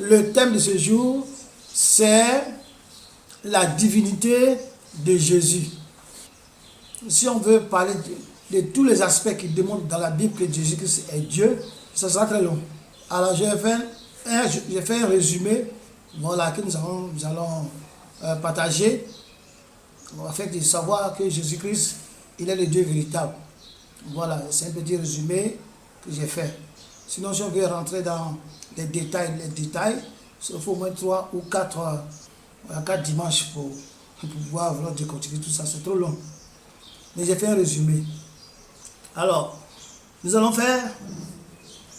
le thème de ce jour, c'est la divinité de Jésus. Si on veut parler de tous les aspects qui démontrent dans la Bible que Jésus-Christ est Dieu, ça sera très long. Alors j'ai fait un résumé, voilà, que nous allons partager, afin de savoir que Jésus-Christ, il est le Dieu véritable. Voilà, c'est un petit résumé que j'ai fait. Sinon, si on veut rentrer dans les détails, il faut au moins 3 ou 4 dimanches pour pouvoir décortiquer tout ça. C'est trop long. Mais j'ai fait un résumé. Alors, nous allons faire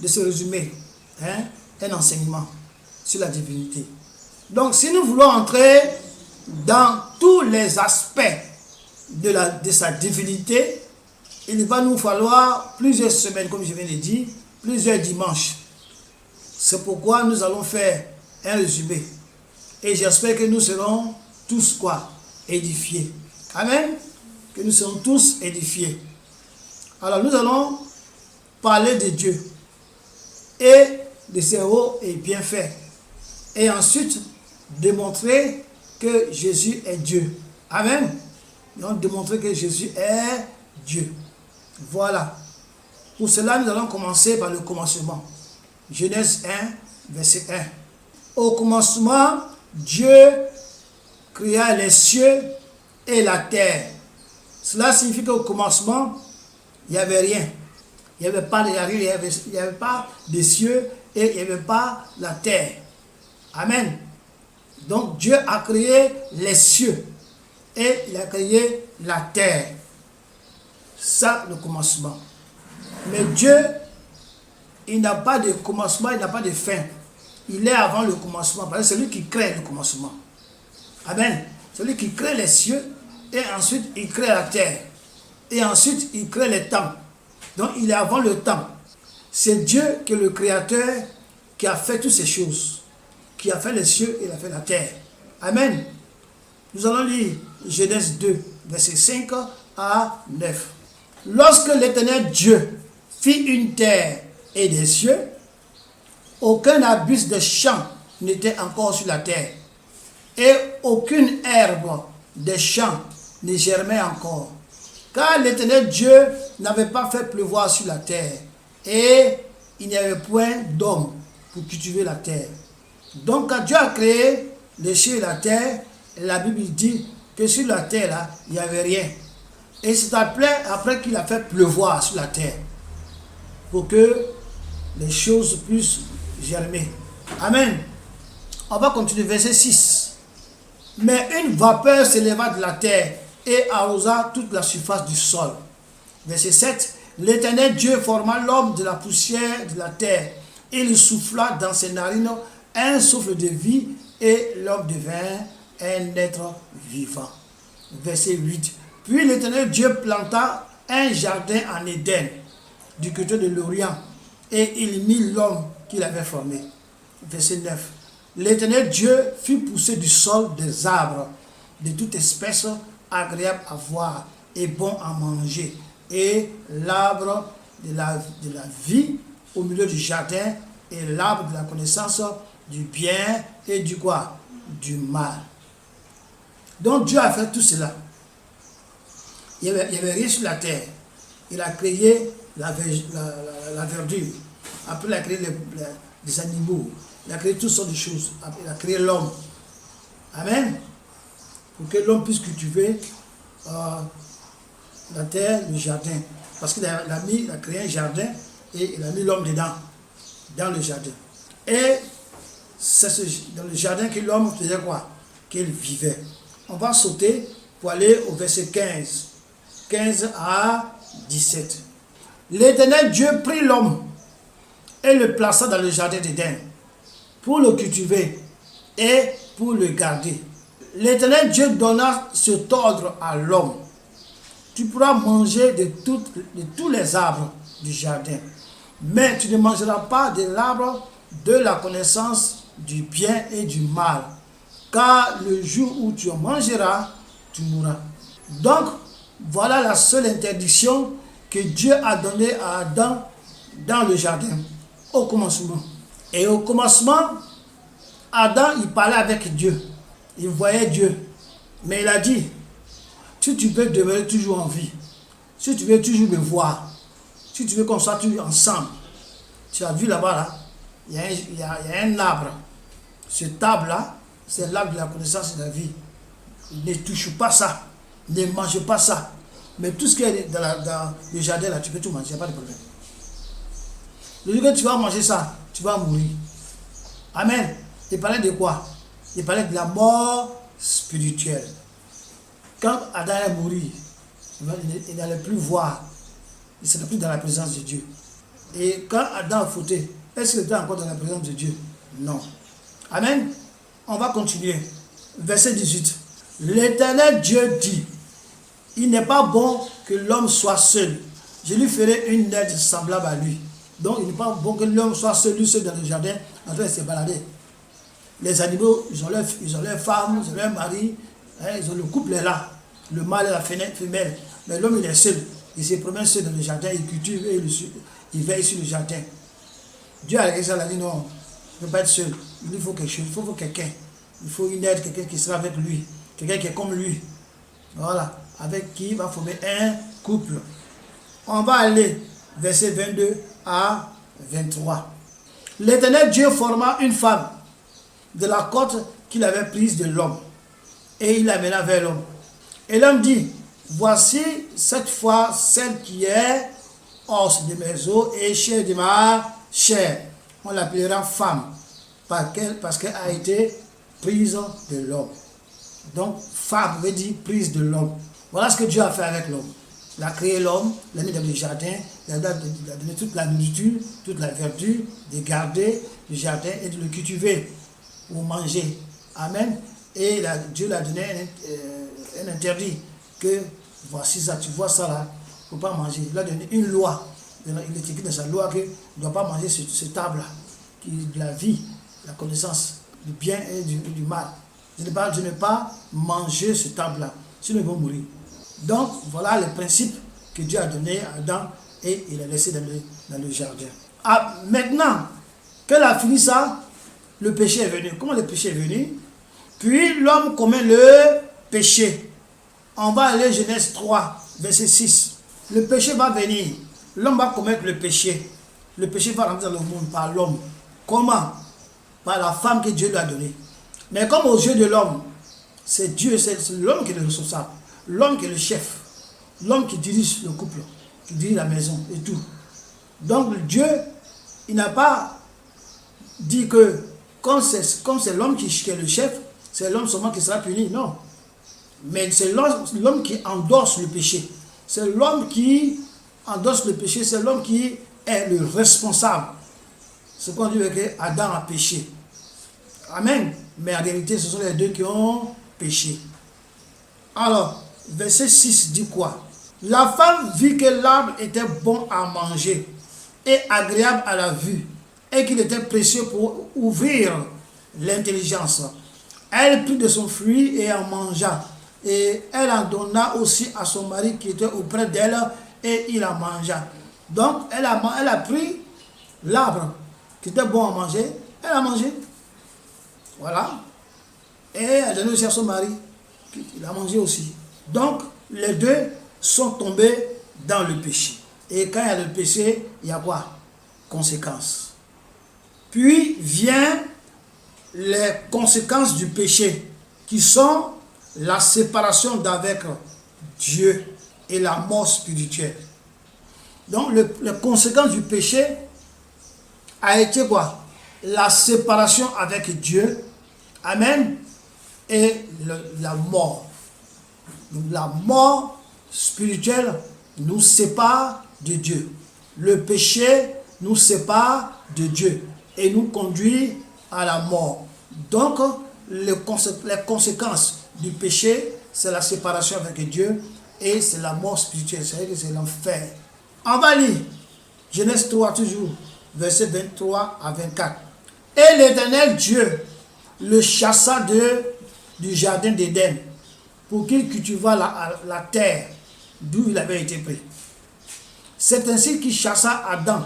de ce résumé un enseignement sur la divinité. Donc, si nous voulons entrer dans tous les aspects de sa divinité, il va nous falloir plusieurs semaines, comme je viens de dire, plusieurs dimanches. C'est pourquoi nous allons faire un résumé. Et j'espère que nous serons tous édifiés. Amen. Que nous serons tous édifiés. Alors nous allons parler de Dieu et de ses hauts et bienfaits. Et ensuite démontrer que Jésus est Dieu. Amen. Nous allons démontrer que Jésus est Dieu. Voilà. Pour cela, nous allons commencer par le commencement. Genèse 1, verset 1. Au commencement, Dieu créa les cieux et la terre. Cela signifie qu'au commencement, il n'y avait rien. Il n'y avait pas de cieux et il n'y avait pas la terre. Amen. Donc Dieu a créé les cieux et il a créé la terre. Ça, le commencement. Mais Dieu, il n'a pas de commencement, il n'a pas de fin. Il est avant le commencement. Parce que c'est lui qui crée le commencement. Amen. C'est lui qui crée les cieux et ensuite il crée la terre. Et ensuite il crée les temps. Donc il est avant le temps. C'est Dieu qui est le créateur qui a fait toutes ces choses. Qui a fait les cieux et il a fait la terre. Amen. Nous allons lire Genèse 2, verset 5 à 9. Lorsque l'Éternel Dieu fit une terre et des cieux, aucun arbuste de champ n'était encore sur la terre, et aucune herbe des champs ne germait encore, car l'Éternel Dieu n'avait pas fait pleuvoir sur la terre, et il n'y avait point d'homme pour cultiver la terre. Donc quand Dieu a créé les cieux et la terre, la Bible dit que sur la terre là, il n'y avait rien. Et c'est après qu'il a fait pleuvoir sur la terre, pour que les choses puissent germer. Amen. On va continuer, verset 6. Mais une vapeur s'éleva de la terre et arrosa toute la surface du sol. Verset 7. L'Éternel Dieu forma l'homme de la poussière de la terre. Il souffla dans ses narines un souffle de vie et l'homme devint un être vivant. Verset 8. Puis l'Éternel Dieu planta un jardin en Éden, du côté de l'Orient, et il mit l'homme qu'il avait formé. Verset 9. L'Éternel Dieu fit pousser du sol des arbres de toute espèce, agréables à voir et bons à manger, et l'arbre de la vie au milieu du jardin, et l'arbre de la connaissance du bien et du quoi? Du mal. Donc Dieu a fait tout cela. Il n'y avait rien sur la terre. Il a créé la verdure. Après, il a créé les animaux. Il a créé toutes sortes de choses. Après, il a créé l'homme. Amen. Pour que l'homme puisse cultiver la terre, le jardin. Parce qu'il a créé un jardin et il a mis l'homme dedans, dans le jardin. Et c'est dans le jardin que l'homme faisait quoi? Qu'il vivait. On va sauter pour aller au verset 15. 15 à 17. L'Éternel Dieu prit l'homme et le plaça dans le jardin d'Éden pour le cultiver et pour le garder. L'Éternel Dieu donna cet ordre à l'homme: tu pourras manger de tous les arbres du jardin, mais tu ne mangeras pas de l'arbre de la connaissance du bien et du mal, car le jour où tu en mangeras, tu mourras. Donc, voilà la seule interdiction que Dieu a donnée à Adam dans le jardin, au commencement. Et au commencement, Adam, il parlait avec Dieu. Il voyait Dieu. Mais il a dit, si tu peux demeurer toujours en vie, si tu veux toujours me voir, si tu veux qu'on soit toujours ensemble, tu as vu là-bas, là, il y a un arbre. Cet arbre-là, c'est l'arbre de la connaissance de la vie. Ne touche pas ça. Ne mange pas ça. Mais tout ce qui est dans le jardin, là, tu peux tout manger, il n'y a pas de problème. Le jour que tu vas manger ça, tu vas mourir. Amen. Il parlait de quoi? Il parlait de la mort spirituelle. Quand Adam est mort, il n'allait plus voir. Il ne serait plus dans la présence de Dieu. Et quand Adam a fauté, est-ce qu'il était encore dans la présence de Dieu? Non. Amen. On va continuer. Verset 18. L'Éternel Dieu dit, il n'est pas bon que l'homme soit seul. Je lui ferai une aide semblable à lui. Donc il n'est pas bon que l'homme soit seul dans le jardin en train de se balader. Les animaux, ils ont leurs femmes, ils ont leurs maris, hein, ils ont le couple est là. Le mâle et la femelle. Mais l'homme il est seul. Il se promène seul dans le jardin, il cultive et il veille sur le jardin. Dieu a regardé ça, il a dit non, il ne peut pas être seul. Il lui faut quelque chose, il faut quelqu'un. Il faut une aide, quelqu'un qui sera avec lui. Quelqu'un qui est comme lui. Voilà. Avec qui il va former un couple. On va aller, verset 22 à 23. L'Éternel Dieu forma une femme de la côte qu'il avait prise de l'homme. Et il l'amena vers l'homme. Et l'homme dit, voici cette fois celle qui est os de mes os et chair de ma chair. On l'appellera femme parce qu'elle a été prise de l'homme. Donc, femme veut dire prise de l'homme. Voilà ce que Dieu a fait avec l'homme. Il a créé l'homme, il l'a mis dans le jardin, il a donné toute la nourriture, toute la vertu de garder le jardin et de le cultiver pour manger. Amen. Et Dieu l'a donné un interdit que voici ça, tu vois ça là, il ne faut pas manger. Il a donné une loi. Il est écrit dans sa loi qu'il ne doit pas manger ce table-là, qui est de la vie, la connaissance du bien et du mal. Je ne pas manger ce table-là, sinon ils vont mourir. Donc, voilà le principe que Dieu a donné à Adam et il a laissé dans le jardin. Ah, maintenant, qu'elle a fini ça, le péché est venu. Comment le péché est venu? Puis l'homme commet le péché. On va aller Genèse 3, verset 6. Le péché va venir. L'homme va commettre le péché. Le péché va rentrer dans le monde par l'homme. Comment? Par la femme que Dieu lui a donnée. Mais comme aux yeux de l'homme, c'est Dieu, c'est l'homme qui est le responsable. L'homme qui est le chef. L'homme qui dirige le couple, qui dirige la maison et tout. Donc Dieu, il n'a pas dit que comme c'est l'homme qui est le chef, c'est l'homme seulement qui sera puni. Non. Mais c'est l'homme qui endosse le péché. C'est l'homme qui endosse le péché, c'est l'homme qui est le responsable. Ce qu'on dit que Adam a péché. Amen. Mais en réalité, ce sont les deux qui ont péché. Alors, verset 6 dit quoi? La femme vit que l'arbre était bon à manger et agréable à la vue et qu'il était précieux pour ouvrir l'intelligence. Elle prit de son fruit et en mangea. Et elle en donna aussi à son mari qui était auprès d'elle et il en mangea. Donc, elle a pris l'arbre qui était bon à manger, elle a mangé. Voilà. Et elle a donné aussi à son mari, il a mangé aussi. Donc, les deux sont tombés dans le péché. Et quand il y a le péché, il y a quoi? Conséquences. Puis vient les conséquences du péché, qui sont la séparation d'avec Dieu et la mort spirituelle. Donc, les conséquences du péché a été quoi? La séparation avec Dieu. Amen. Et la mort. Donc, la mort spirituelle nous sépare de Dieu. Le péché nous sépare de Dieu et nous conduit à la mort. Donc, les conséquences du péché, c'est la séparation avec Dieu et c'est la mort spirituelle, c'est-à-dire que c'est l'enfer. On va lire Genèse 3 toujours, versets 23 à 24. Et l'Éternel Dieu le chassa du jardin d'Éden pour qu'il cultivât la terre d'où il avait été pris. C'est ainsi qu'il chassa Adam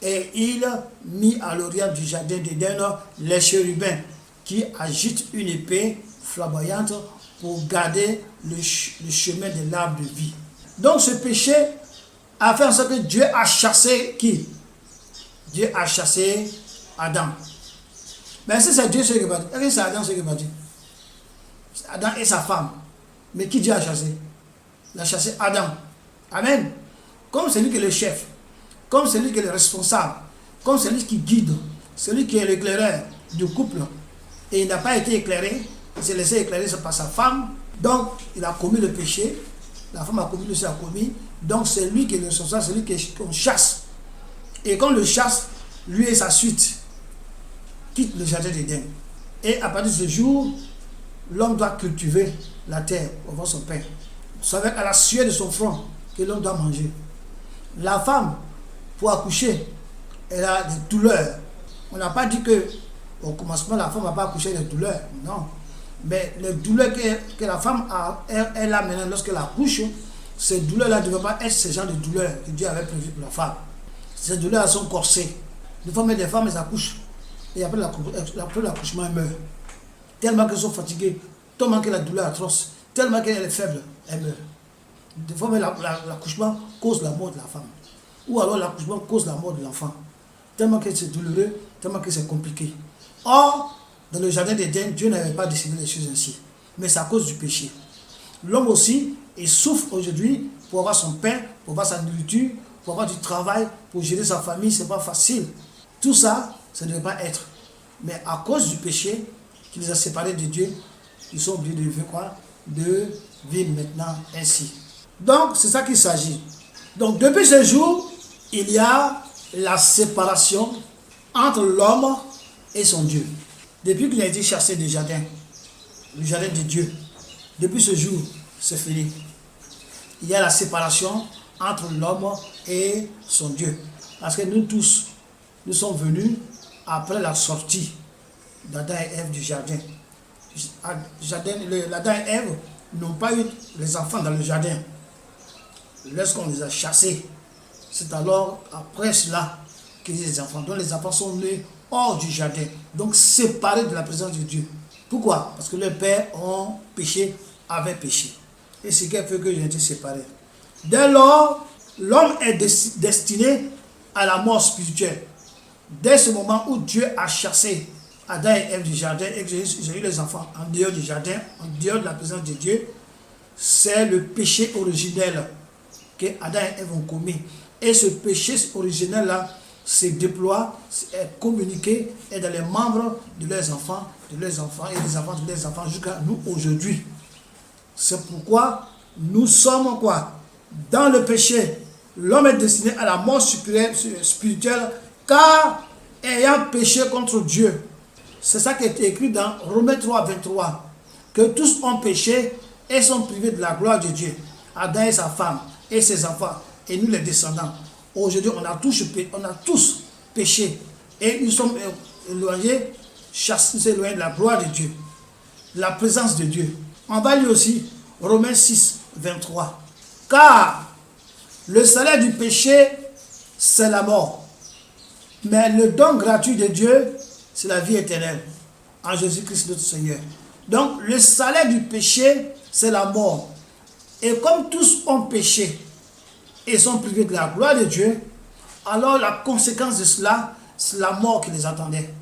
Et il mit à l'orient du jardin d'Éden les chérubins qui agitent une épée flamboyante pour garder le chemin de l'arbre de vie. Donc ce péché a fait en sorte que Dieu a chassé qui? Dieu a chassé Adam. Mais si c'est Dieu ce qui va dire, est-ce que c'est Adam ce qui va dire? C'est Adam et sa femme. Mais qui Dieu a chassé? Il a chassé Adam. Amen. Comme c'est lui qui est le chef, comme c'est lui qui est le responsable, comme c'est lui qui guide, celui qui est l'éclaireur du couple. Et il n'a pas été éclairé, il s'est laissé éclairer par sa femme. Donc il a commis le péché. La femme a commis, lui a commis. Donc c'est lui qui est le responsable, c'est lui qu'on chasse. Et quand on le chasse, lui et sa suite quittent le jardin d'Éden. Et à partir de ce jour, l'homme doit cultiver la terre pour avoir son pain. C'est avec à la sueur de son front que l'homme doit manger. La femme, pour accoucher, elle a des douleurs. On n'a pas dit que au commencement, la femme ne va pas accoucher des douleurs. Non. Mais les douleurs que la femme a, elle a maintenant lorsqu'elle accouche, ces douleurs-là ne devraient pas être ce genre de douleurs que Dieu avait prévu pour la femme. Ces douleurs sont corsées. Des femmes, elles accouchent. Et après l'accouchement, elles meurent. Tellement qu'elles sont fatiguées, tellement que la douleur est atroce, tellement qu'elle est faible, elles meurent. Des fois, l'accouchement cause la mort de la femme. Ou alors l'accouchement cause la mort de l'enfant. Tellement que c'est douloureux, tellement que c'est compliqué. Or, dans le jardin d'Éden, Dieu n'avait pas décidé les choses ainsi. Mais c'est à cause du péché. L'homme aussi, il souffre aujourd'hui pour avoir son pain, pour avoir sa nourriture, pour avoir du travail, pour gérer sa famille, c'est pas facile. Tout ça, ça ne devait pas être. Mais à cause du péché qui les a séparés de Dieu, ils sont obligés de vivre quoi? De vivre maintenant ainsi. Donc, c'est ça qu'il s'agit. Donc, depuis ce jour, il y a la séparation entre l'homme et son Dieu. Depuis qu'il a été chassé du jardin, le jardin de Dieu, depuis ce jour, c'est fini. Il y a la séparation entre l'homme et son Dieu. Parce que nous tous, nous sommes venus après la sortie d'Adam et Ève du jardin. Adam et Ève n'ont pas eu les enfants dans le jardin. Lorsqu'on les a chassés, c'est alors après cela qu'il y a des enfants. Donc les enfants sont nés hors du jardin, donc séparés de la présence de Dieu. Pourquoi? Parce que leurs pères ont péché, avaient péché. Et c'est ce qui a fait que j'ai été séparé. Dès lors, l'homme est destiné à la mort spirituelle. Dès ce moment où Dieu a chassé Adam et Ève du jardin et que j'ai eu les enfants en dehors du jardin, en dehors de la présence de Dieu, c'est le péché originel que Adam et Ève ont commis. Et ce péché originel-là se déploie, est communiqué et dans les membres de leurs enfants et des enfants de leurs enfants jusqu'à nous aujourd'hui. C'est pourquoi nous sommes quoi? Dans le péché. L'homme est destiné à la mort spirituelle car ayant péché contre Dieu. C'est ça qui est écrit dans Romains 3, 23. Que tous ont péché et sont privés de la gloire de Dieu. Adam et sa femme et ses enfants et nous les descendants. Aujourd'hui, on a tous péché et nous sommes éloignés, chassés, éloignés de la gloire de Dieu, de la présence de Dieu. On va lire aussi Romains 6, 23. Car le salaire du péché, c'est la mort. Mais le don gratuit de Dieu, c'est la vie éternelle en Jésus-Christ notre Seigneur. Donc, le salaire du péché, c'est la mort. Et comme tous ont péché et sont privés de la gloire de Dieu, alors la conséquence de cela, c'est la mort qui les attendait.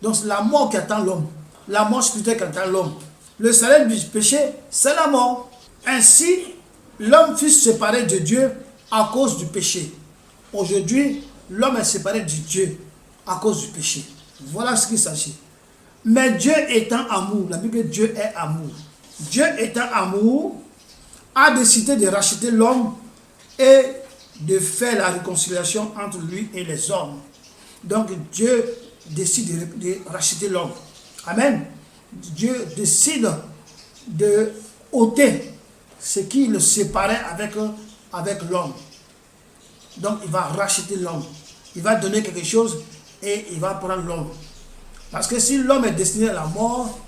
Donc, c'est la mort qui attend l'homme. La mort spirituelle qui attend l'homme. Le salaire du péché, c'est la mort. Ainsi, l'homme fut séparé de Dieu à cause du péché. Aujourd'hui, l'homme est séparé de Dieu à cause du péché. Voilà ce qu'il s'agit. Mais Dieu étant amour, la Bible dit que Dieu est amour. Dieu étant amour, a décidé de racheter l'homme et de faire la réconciliation entre lui et les hommes. Donc Dieu décide de racheter l'homme. Amen. Dieu décide de ôter ce qui le séparait avec l'homme. Donc il va racheter l'homme. Il va donner quelque chose et il va prendre l'homme. Parce que si l'homme est destiné à la mort,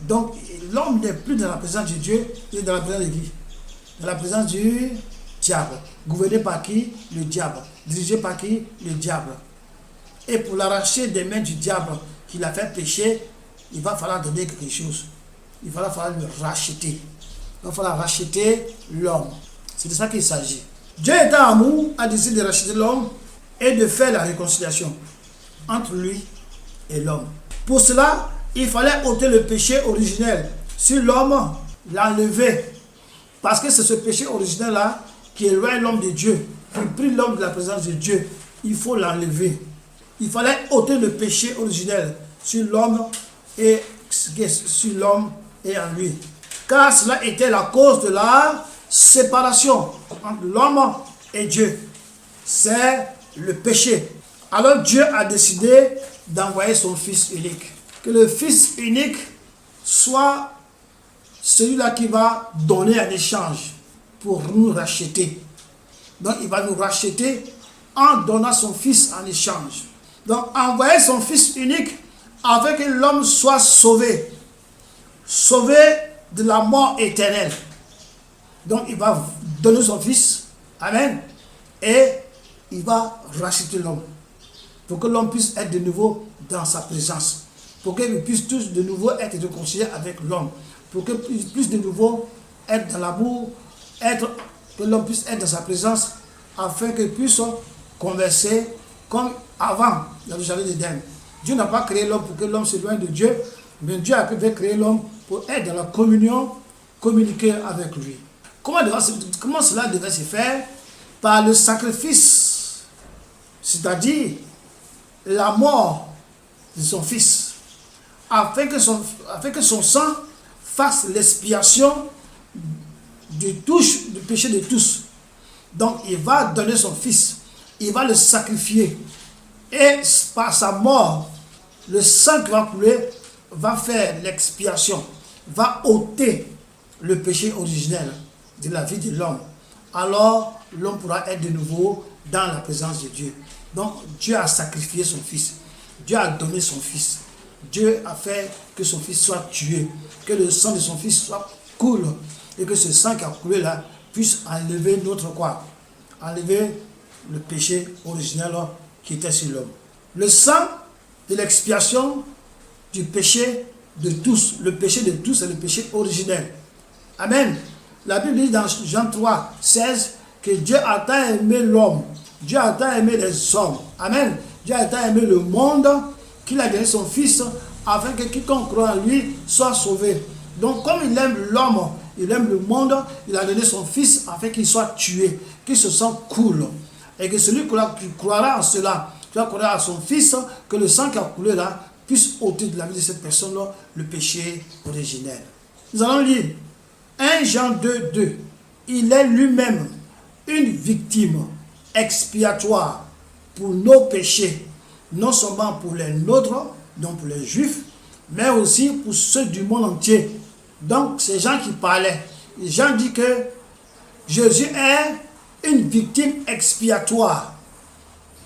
donc l'homme n'est plus dans la présence de Dieu, il est dans la présence de qui? Dans la présence du diable. Gouverné par qui? Le diable. Dirigé par qui? Le diable. Et pour l'arracher des mains du diable qui l'a fait pécher, il va falloir donner quelque chose. Il va falloir le racheter. Il va falloir racheter l'homme. C'est de ça qu'il s'agit. Dieu étant amour a décidé de racheter l'homme et de faire la réconciliation entre lui et l'homme. Pour cela, il fallait ôter le péché originel sur l'homme, l'enlever. Parce que c'est ce péché originel-là qui éloigne l'homme de Dieu, qui prive l'homme de la présence de Dieu. Il faut l'enlever. Il fallait ôter le péché originel sur l'homme et en lui. Car cela était la cause de la séparation entre l'homme et Dieu. C'est le péché. Alors Dieu a décidé d'envoyer son Fils unique. Que le Fils unique soit celui-là qui va donner un échange pour nous racheter. Donc il va nous racheter en donnant son Fils en échange. Donc envoyer son Fils unique afin que l'homme soit sauvé. Sauvé de la mort éternelle. Donc il va donner son Fils. Amen. Et il va racheter l'homme. Pour que l'homme puisse être de nouveau dans sa présence. Pour qu'il puisse tous de nouveau être réconcilié avec l'homme. Pour qu'il puisse de nouveau être dans l'amour. Que l'homme puisse être dans sa présence. Afin qu'il puisse converser comme avant dans le jardin d'Éden. Dieu n'a pas créé l'homme pour que l'homme s'éloigne de Dieu. Mais Dieu a créé l'homme pour être dans la communion, communiquer avec lui. Comment cela devait se faire? Par le sacrifice, c'est-à-dire la mort de son Fils, afin que son sang fasse l'expiation du péché de tous. Donc il va donner son Fils, il va le sacrifier, et par sa mort, le sang qui va couler va faire l'expiation, va ôter le péché originel de la vie de l'homme. Alors l'homme pourra être de nouveau dans la présence de Dieu. Donc Dieu a sacrifié son Fils. Dieu a donné son Fils. Dieu a fait que son Fils soit tué. Que le sang de son Fils soit coule. Et que ce sang qui a coulé là puisse enlever notre quoi? Enlever le péché originel qui était sur l'homme. Le sang de l'expiation du péché de tous. Le péché de tous est le péché originel. Amen. La Bible dit dans Jean 3, 16 que Dieu a tant aimé l'homme. Dieu a tant aimé les hommes. Amen. Dieu a tant aimé le monde qu'il a donné son Fils afin que quiconque croit en lui soit sauvé. Donc comme il aime l'homme, il aime le monde, il a donné son Fils afin qu'il soit tué, qu'il se sente cool. Et que celui qui croira en cela, qui croira à son Fils, que le sang qui a coulé là puisse ôter de la vie de cette personne-là le péché originel. Nous allons lire 1 Jean 2, 2. Il est lui-même une victime expiatoire pour nos péchés, non seulement pour les nôtres, donc pour les Juifs, mais aussi pour ceux du monde entier. Donc, ces gens qui parlaient, les gens disent que Jésus est une victime expiatoire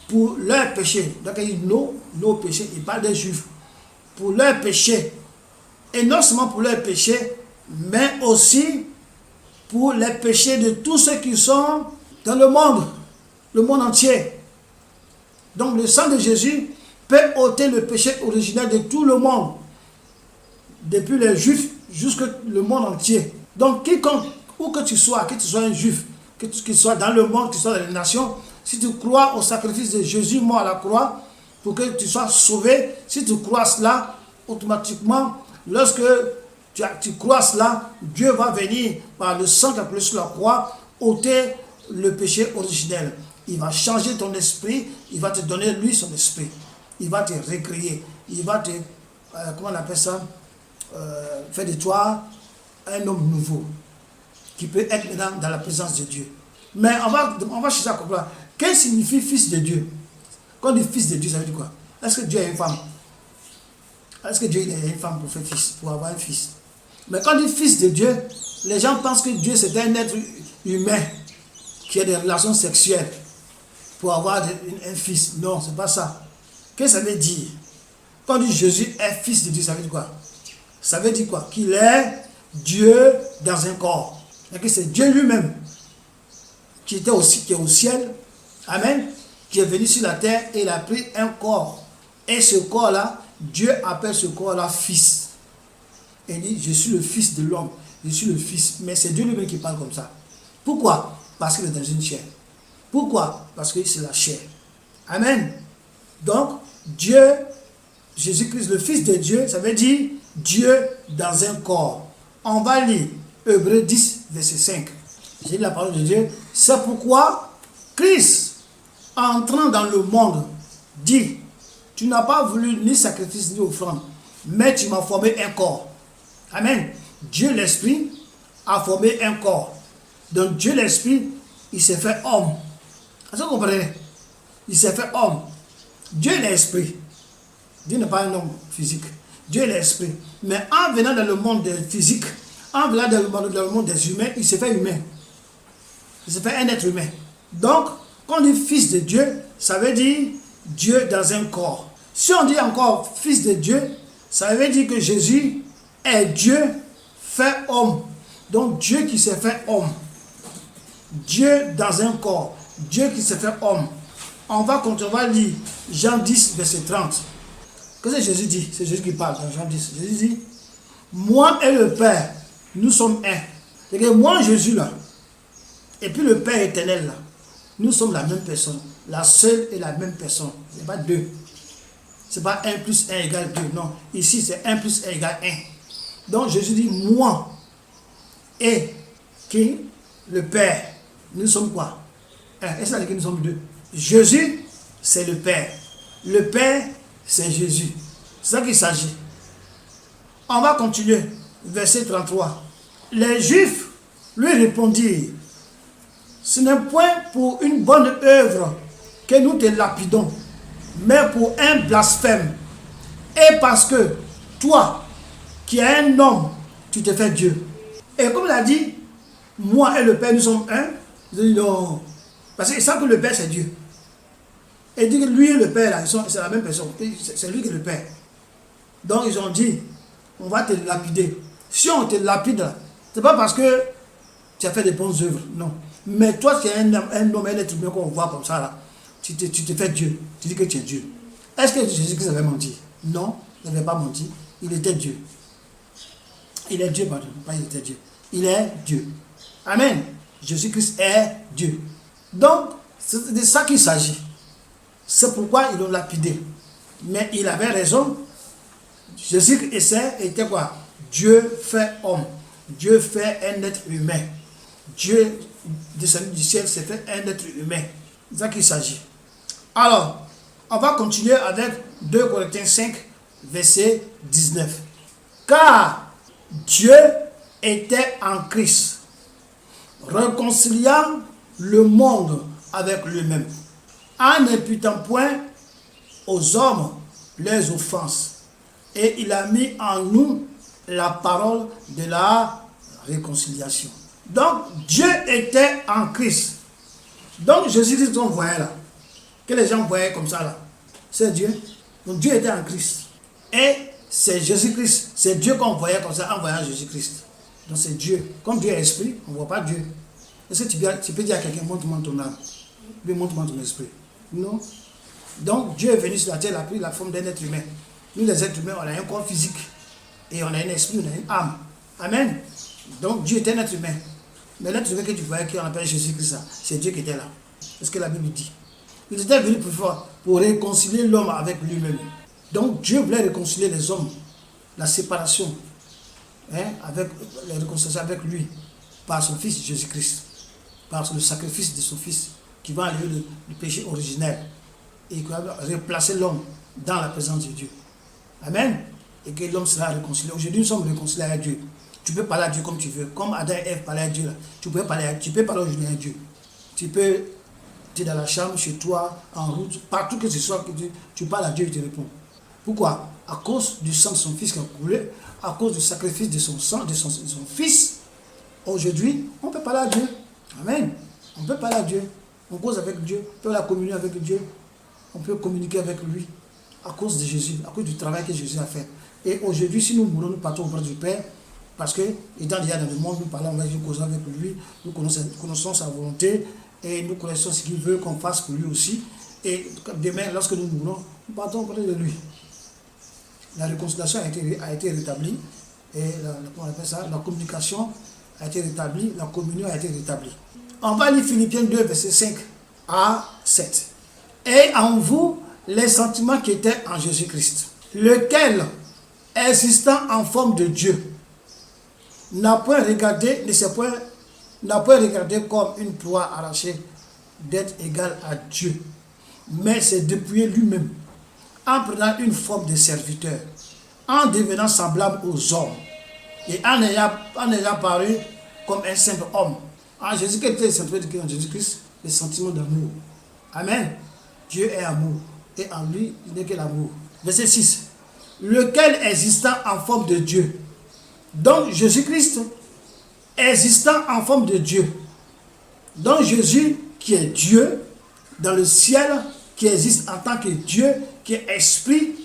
pour leurs péchés. Donc, il dit nos péchés, il parle des Juifs, pour leurs péchés. Et non seulement pour leurs péchés, mais aussi pour les péchés de tous ceux qui sont dans le monde entier. Donc le sang de Jésus peut ôter le péché originel de tout le monde, depuis les Juifs jusqu'au monde entier. Donc quiconque, où que tu sois un Juif, que tu sois dans le monde, que tu sois dans les nations, si tu crois au sacrifice de Jésus mort à la croix, pour que tu sois sauvé, si tu crois cela, automatiquement, lorsque tu crois cela, Dieu va venir par le sang qui a coulé sur la croix, ôter le péché originel. Il va changer ton esprit, il va te donner lui son esprit. Il va te recréer, il va te, comment on appelle ça, faire de toi un homme nouveau, qui peut être maintenant dans la présence de Dieu. Mais on va chercher à comprendre, qu'est-ce que signifie fils de Dieu? Quand on dit fils de Dieu, ça veut dire quoi? Est-ce que Dieu est une femme? Est-ce que Dieu est une femme pour faire fils, pour avoir un fils? Mais quand on dit fils de Dieu, les gens pensent que Dieu c'est un être humain qui a des relations sexuelles pour avoir un fils. Non, c'est pas ça. Qu'est-ce que ça veut dire? Quand on dit Jésus est fils de Dieu, ça veut dire quoi? Ça veut dire quoi? Qu'il est Dieu dans un corps. Et que c'est Dieu lui-même qui est au ciel, amen, qui est venu sur la terre et il a pris un corps. Et ce corps-là, Dieu appelle ce corps-là fils. Et il dit, je suis le fils de l'homme, je suis le fils. Mais c'est Dieu lui-même qui parle comme ça. Pourquoi? Parce qu'il est dans une chair. Pourquoi? Parce que c'est la chair. Amen. Donc, Dieu, Jésus-Christ, le Fils de Dieu, ça veut dire Dieu dans un corps. On va lire Hébreux 10, verset 5. J'ai dit la parole de Dieu. C'est pourquoi Christ, entrant dans le monde, dit, tu n'as pas voulu ni sacrifice ni offrande, mais tu m'as formé un corps. Amen. Dieu l'Esprit a formé un corps. Donc Dieu l'Esprit, il s'est fait homme. Est-ce que vous comprenez? Il s'est fait homme. Dieu est l'Esprit. Dieu n'est pas un homme physique. Dieu est l'Esprit. Mais en venant dans le monde physique, en venant dans le monde des humains, il s'est fait humain. Il s'est fait un être humain. Donc, quand on dit fils de Dieu, ça veut dire Dieu dans un corps. Si on dit encore fils de Dieu, ça veut dire que Jésus est Dieu fait homme. Donc Dieu qui s'est fait homme. Dieu dans un corps. Dieu qui s'est fait homme. On va lire Jean 10, verset 30. Qu'est-ce que Jésus dit? C'est Jésus qui parle dans Jean 10. Jésus dit, moi et le Père, nous sommes un. C'est-à-dire que moi, Jésus là, et puis le Père éternel là, nous sommes la même personne. La seule et la même personne. Ce n'est pas deux. Ce n'est pas 1 plus 1 égale 2. Non. Ici, c'est 1 plus 1 égale 1. Donc, Jésus dit, moi et qui? Le Père. Nous sommes quoi? Un. Et ça veut dire que nous sommes deux. Jésus, c'est le Père. Le Père, c'est Jésus. C'est ça qu'il s'agit. On va continuer. Verset 33. Les Juifs lui répondirent, ce n'est point pour une bonne œuvre que nous te lapidons, mais pour un blasphème. Et parce que toi, qui es un homme, tu te fais Dieu. Et comme il a dit, moi et le Père, nous sommes un. Je dis non. Parce qu'ils savent que le Père, c'est Dieu. Et dit que lui et le Père, c'est la même personne. C'est lui qui est le Père. Donc ils ont dit, on va te lapider. Si on te lapide, c'est pas parce que tu as fait des bonnes œuvres, non. Mais toi qui es un homme, un être humain qu'on voit comme ça, là, tu te fais Dieu. Tu dis que tu es Dieu. Est-ce que Jésus-Christ avait menti? Non, il n'avait pas menti. Il était Dieu. Il est Dieu, pardon. Pas il était Dieu. Il est Dieu. Amen. Jésus-Christ est Dieu. Donc, c'est de ça qu'il s'agit. C'est pourquoi ils l'ont lapidé. Mais il avait raison. Jésus-Christ était quoi? Dieu fait homme. Dieu fait un être humain. Dieu descendu du ciel s'est fait un être humain. C'est ça qu'il s'agit. Alors, on va continuer avec 2 Corinthiens 5, verset 19. Car Dieu était en Christ, réconciliant le monde avec lui-même, en n'imputant point aux hommes leurs offenses. Et il a mis en nous la parole de la réconciliation. Donc, Dieu était en Christ. Donc, Jésus-Christ qu'on voyait là, que les gens voyaient comme ça là, c'est Dieu. Donc, Dieu était en Christ. Et c'est Jésus-Christ, c'est Dieu qu'on voyait comme ça en voyant Jésus-Christ. Donc, c'est Dieu. Comme Dieu est esprit, on ne voit pas Dieu. Est-ce que tu peux dire à quelqu'un, montre-moi ton âme, puis montre-moi ton esprit? Non. Donc, Dieu est venu sur la terre, il a pris la forme d'un être humain. Nous, les êtres humains, on a un corps physique. Et on a un esprit, on a une âme. Amen. Donc, Dieu est un être humain. Mais l'être humain que tu voyais, qu'on appelle Jésus-Christ, c'est Dieu qui était là. C'est ce que la Bible dit. Il était venu pour réconcilier l'homme avec lui-même. Donc, Dieu voulait réconcilier les hommes. La séparation. Avec la réconciliation avec lui. Par son fils Jésus-Christ. Par le sacrifice de son fils. Qui va enlever le péché originel. Et qui va replacer l'homme dans la présence de Dieu. Amen. Et que l'homme sera réconcilié. Aujourd'hui, nous sommes réconciliés avec Dieu. Tu peux parler à Dieu comme tu veux. Comme Adam et Ève parlaient à Dieu. Là. Tu peux parler aujourd'hui à Dieu. Tu es dans la chambre, chez toi, en route, partout que ce soit, que tu parles à Dieu, il te répond. Pourquoi? À cause du sang de son fils qui a coulé, à cause du sacrifice de son sang, de son fils. Aujourd'hui, on peut parler à Dieu. Amen. On peut parler à Dieu. On cause avec Dieu. On peut la communier avec Dieu. On peut communiquer avec lui. À cause de Jésus, à cause du travail que Jésus a fait. Et aujourd'hui, si nous mourons, nous partons auprès du Père. Parce que, étant déjà dans le monde, nous parlons avec lui, nous causons avec lui, nous connaissons sa volonté, Et nous connaissons ce qu'il veut qu'on fasse pour lui aussi. Et demain, lorsque nous mourrons, nous partons auprès de lui. La réconciliation a été rétablie. Et on appelle ça, la communication a été rétablie, la communion a été rétablie. On va lire Philippiens 2, verset 5 à 7. Et en vous, les sentiments qui étaient en Jésus-Christ, lequel, existant en forme de Dieu, n'a point regardé comme une proie arrachée d'être égal à Dieu, mais s'est dépouillé lui-même en prenant une forme de serviteur, en devenant semblable aux hommes et en ayant paru comme un simple homme. En Jésus-Christ, les sentiments d'amour. Amen. Dieu est amour et en lui, il n'est que l'amour. Verset 6. Lequel existant en forme de Dieu. Donc Jésus-Christ existant en forme de Dieu. Donc Jésus qui est Dieu dans le ciel, qui existe en tant que Dieu, qui est esprit.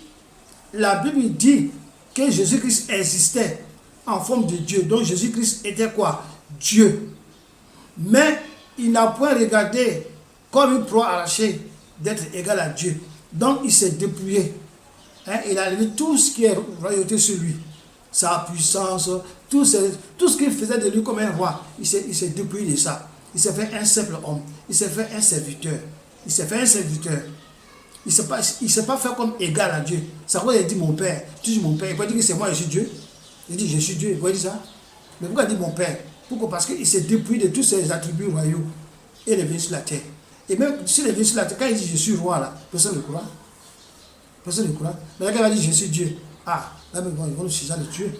La Bible dit que Jésus-Christ existait en forme de Dieu. Donc Jésus-Christ était quoi? Dieu. Mais il n'a point regardé comme une proie arrachée d'être égal à Dieu. Donc il s'est dépouillé. Il a levé tout ce qui est royauté sur lui. Sa puissance, tout ce qu'il faisait de lui comme un roi. Il s'est dépouillé de ça. Il s'est fait un simple homme. Il s'est fait un serviteur. Il s'est fait un serviteur. Il ne s'est pas fait comme égal à Dieu. C'est pourquoi il a dit mon père. Tu dis mon père. Il peut dire que c'est moi, je suis Dieu. Il dit je suis Dieu. Il peut dire ça. Mais pourquoi il dit mon père? Pourquoi? Parce qu'il s'est dépouillé de tous ses attributs royaux. Et il est venu sur la terre. Et même s'il est venu sur la terre, quand il dit je suis roi là, personne ne le croit. Personne ne le croit. Mais là, quand il va dire je suis Dieu. Ah, là, mais bon, ils vont nous chercher à le tuer.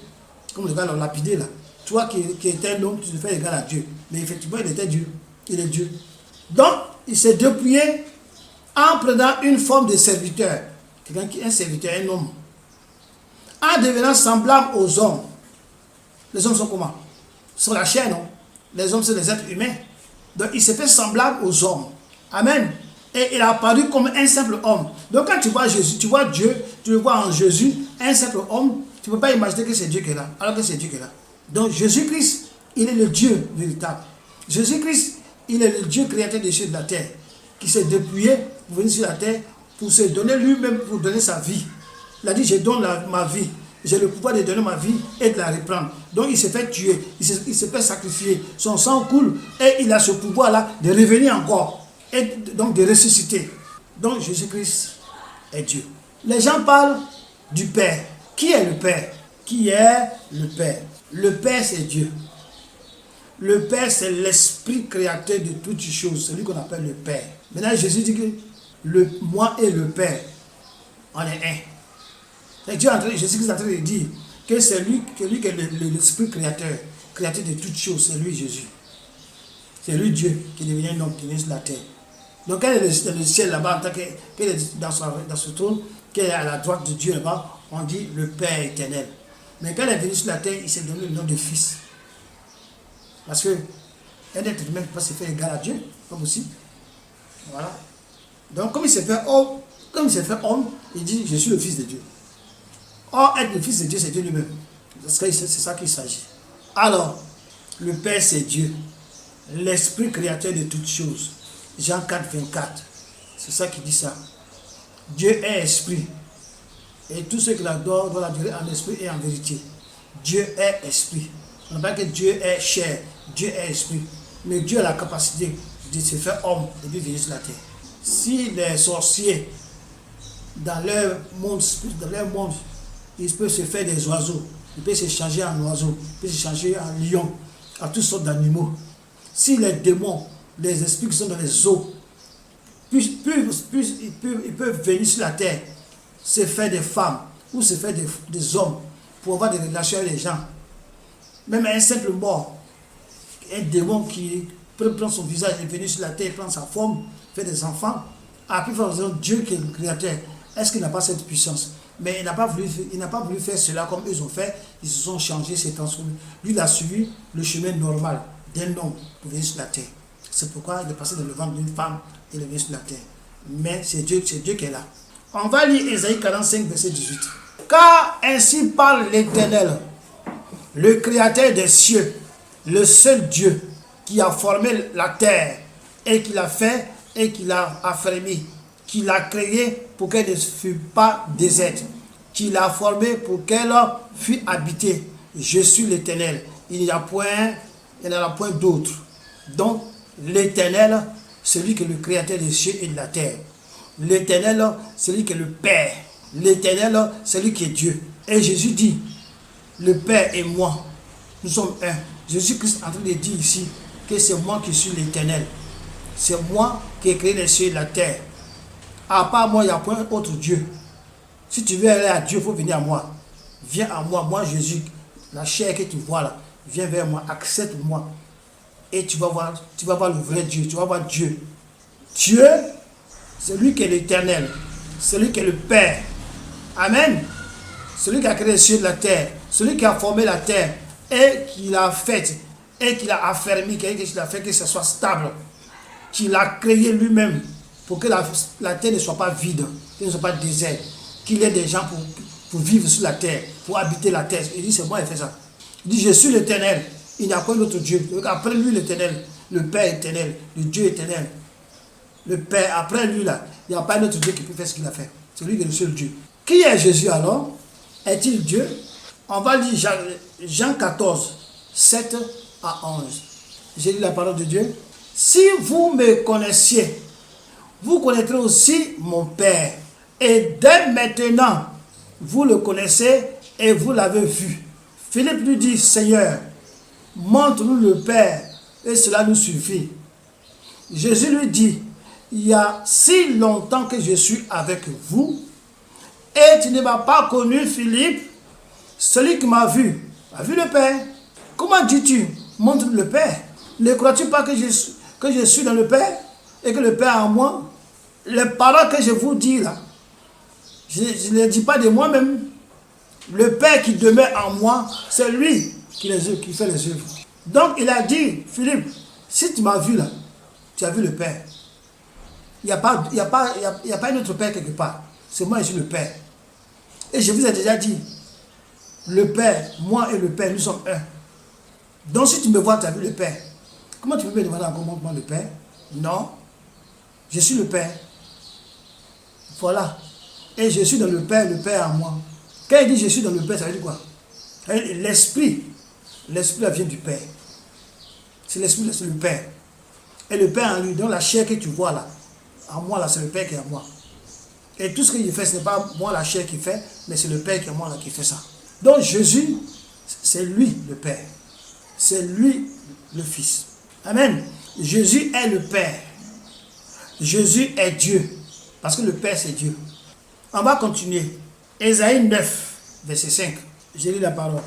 Comme le gars l'a lapidé là. Toi qui étais un homme, tu te fais égal à Dieu. Mais effectivement, il était Dieu. Il est Dieu. Donc, il s'est dépouillé en prenant une forme de serviteur. Quelqu'un qui est un serviteur, un homme. En devenant semblable aux hommes. Les hommes sont comment? Sur la chair, non? Les hommes, c'est des êtres humains. Donc, il s'est fait semblable aux hommes. Amen. Et il a apparu comme un simple homme. Donc, quand tu vois Jésus, tu vois Dieu, tu le vois en Jésus, un simple homme, tu ne peux pas imaginer que c'est Dieu qui est là, alors que c'est Dieu qui est là. Donc, Jésus-Christ, il est le Dieu véritable. Jésus-Christ, il est le Dieu créateur des cieux et de la terre, qui s'est dépouillé pour venir sur la terre, pour se donner lui-même, pour donner sa vie. Il a dit, je donne ma vie. J'ai le pouvoir de donner ma vie et de la reprendre. Donc il s'est fait tuer, il s'est fait sacrifier. Son sang coule et il a ce pouvoir-là de revenir encore. Et donc de ressusciter. Donc Jésus-Christ est Dieu. Les gens parlent du Père. Qui est le Père? Qui est le Père? Le Père, c'est Dieu. Le Père, c'est l'esprit créateur de toutes choses. C'est lui qu'on appelle le Père. Maintenant, Jésus dit que moi et le Père, on est un. Jésus-Christ est en train de dire que c'est lui qui est l'esprit créateur de toutes choses. C'est lui Jésus. C'est lui Dieu qui devient un homme qui vient sur la terre. Donc quand elle est dans le ciel là-bas, en tant qu'elle est dans ce trône, qu'elle est à la droite de Dieu là-bas, on dit le Père éternel. Mais quand elle est venue sur la terre, il s'est donné le nom de Fils. Parce que un être humain ne peut pas se faire égal à Dieu, pas possible. Voilà. Donc comme il s'est fait homme, il dit je suis le Fils de Dieu. Or, être le Fils de Dieu, c'est Dieu lui-même. C'est ça qu'il s'agit. Alors, le Père, c'est Dieu. L'esprit créateur de toutes choses. Jean 4, 24. C'est ça qui dit ça. Dieu est esprit. Et tous ceux qui l'adorent doivent l'adorer en esprit et en vérité. Dieu est esprit. On ne parle pas que Dieu est chair. Dieu est esprit. Mais Dieu a la capacité de se faire homme et de venir sur la terre. Si les sorciers, dans leur monde, ils peuvent se faire des oiseaux, ils peuvent se changer en oiseaux, ils peuvent se changer en lion, en toutes sortes d'animaux. Si les démons, les esprits qui sont dans les eaux, ils peuvent venir sur la terre, se faire des femmes ou se faire des hommes pour avoir des relations avec les gens. Même un simple mort, un démon qui peut prendre son visage et venir sur la terre, prendre sa forme, faire des enfants, après Dieu qui est le créateur, est-ce qu'il n'a pas cette puissance? Mais il n'a pas voulu faire cela comme eux ont fait. Ils se sont changés, s'est transformés. Lui, il a suivi le chemin normal d'un homme pour venir sur la terre. C'est pourquoi il est passé dans le ventre d'une femme et il est venu sur la terre. Mais c'est Dieu qui est là. On va lire Ésaïe 45, verset 18. Car ainsi parle l'Éternel, le Créateur des cieux, le seul Dieu qui a formé la terre et qu'il a fait et qu'il a affermi, qu'il a créé pour qu'elle ne fût pas déserte, qu'il a formé pour qu'elle fût habitée. Je suis l'Éternel. Il n'y en a point d'autre. Donc, l'Éternel, celui qui est le créateur des cieux et de la terre. L'Éternel, celui qui est le Père. L'Éternel, celui qui est Dieu. Et Jésus dit, le Père et moi, nous sommes un. Jésus-Christ est en train de dire ici que c'est moi qui suis l'Éternel. C'est moi qui ai créé les cieux et la terre. À part moi, il n'y a point autre Dieu. Si tu veux aller à Dieu, il faut venir à moi. Viens à moi, moi Jésus, la chair que tu vois là, viens vers moi, accepte-moi. Et tu vas voir le vrai Dieu, tu vas voir Dieu. Dieu, c'est lui qui est l'Éternel, celui qui est le Père. Amen. Celui qui a créé les cieux et la terre, celui qui a formé la terre et qui l'a faite et qui l'a affermi, qui l'a fait que ce soit stable, qui l'a créé lui-même pour que la terre ne soit pas vide, qu'elle ne soit pas déserte, qu'il y ait des gens pour vivre sur la terre, pour habiter la terre. Il dit, c'est moi qui ai fait ça. Il dit, je suis l'Éternel. Il n'y a pas d'autre Dieu. Après lui, l'Éternel, le Père éternel, le Dieu éternel, le Père, après lui, là, il n'y a pas d'autre Dieu qui peut faire ce qu'il a fait. C'est lui qui est le seul Dieu. Qui est Jésus alors? Est-il Dieu? On va lire Jean 14, 7 à 11. J'ai lu la parole de Dieu. Si vous me connaissiez, vous connaîtrez aussi mon Père. Et dès maintenant, vous le connaissez et vous l'avez vu. Philippe lui dit, Seigneur, montre-nous le Père et cela nous suffit. Jésus lui dit, il y a si longtemps que je suis avec vous et tu ne m'as pas connu, Philippe. Celui qui m'a vu le Père. Comment dis-tu, montre le Père? Ne crois-tu pas que je suis dans le Père et que le Père est en moi? Les paroles que je vous dis là, je ne les dis pas de moi-même. Le Père qui demeure en moi, c'est lui qui fait les œuvres. Donc il a dit, Philippe, si tu m'as vu là, tu as vu le Père. Il n'y a pas un autre Père quelque part. C'est moi, je suis le Père. Et je vous ai déjà dit, le Père, moi et le Père, nous sommes un. Donc si tu me vois, tu as vu le Père. Comment tu peux me demander encore moi le Père? Non. Je suis le Père. Voilà. Et je suis dans le Père en moi. Quand il dit je suis dans le Père, ça veut dire quoi? L'Esprit. L'Esprit vient du Père. C'est l'Esprit, c'est le Père. Et le Père en lui, dans la chair que tu vois là, en moi là, c'est le Père qui est en moi. Et tout ce qu'il fait, ce n'est pas moi la chair qui fait, mais c'est le Père qui est en moi là qui fait ça. Donc Jésus, c'est lui le Père. C'est lui le Fils. Amen. Jésus est le Père. Jésus est Dieu. Parce que le Père, c'est Dieu. On va continuer. Ésaïe 9, verset 5. J'ai lu la parole.